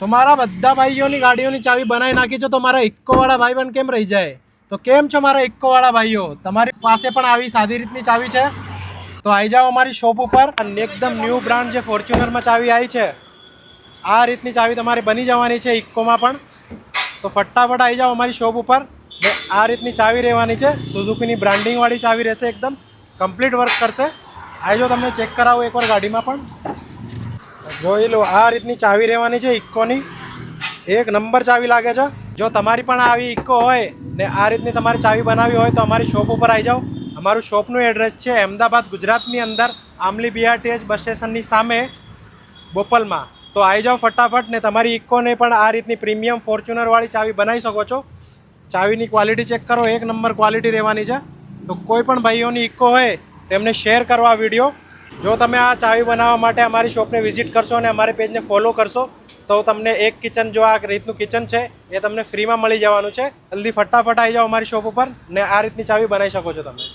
તો મારા બધા ભાઈઓની ગાડીઓની ચાવી બનાવી નાખી છે, તો મારા ઇક્કોવાળા ભાઈબંધ કેમ રહી જાય? તો કેમ છો મારા ઇક્કોવાળા ભાઈઓ? તમારી પાસે પણ આવી સાદી રીતની ચાવી છે તો આવી જાઓ અમારી શોપ ઉપર. એકદમ ન્યૂ બ્રાન્ડ જે ફોર્ચ્યુનરમાં ચાવી આવી છે, આ રીતની ચાવી તમારે બની જવાની છે ઇક્કોમાં પણ. તો ફટાફટ આવી જાઓ અમારી શોપ ઉપર. આ રીતની ચાવી રહેવાની છે, સુઝુકીની બ્રાન્ડિંગવાળી ચાવી રહેશે, એકદમ કમ્પ્લીટ વર્ક કરશે. આવી જાઓ, તમને ચેક કરાવો એકવાર ગાડીમાં પણ જોઈ લો. આ રીતની ચાવી રહેવાની છે ઇક્કોની, એક નંબર ચાવી લાગે છે. જો તમારી પણ આવી ઇક્કો હોય ને આ રીતની તમારી ચાવી બનાવી હોય તો અમારી શોપ ઉપર આવી જાઓ. અમારું શોપનું એડ્રેસ છે અમદાવાદ ગુજરાતની અંદર, આમલી BRTH બસ સ્ટેશનની સામે બોપલમાં. તો આવી જાઓ ફટાફટ ને તમારી ઇક્કોને પણ આ રીતની પ્રીમિયમ ફોર્ચ્યુનરવાળી ચાવી બનાવી શકો છો. ચાવીની ક્વોલિટી ચેક કરો, એક નંબર ક્વોલિટી રહેવાની છે. તો કોઈ પણ ભાઈઓની ઇક્કો હોય તેમને શેર કરો આ વિડીયો. જો તમે આ ચાવી બનાવવા માટે અમારી શોપને વિઝિટ કરશો અને અમારી પેજને ફોલો કરશો તો તમને એક કિચન, જો આ રીતનું કિચન છે એ તમને ફ્રીમાં મળી જવાનું છે. જલ્દી ફટાફટ આવી જાઓ અમારી શોપ ઉપર ને આ રીતની ચાવી બનાવી શકો છો તમે.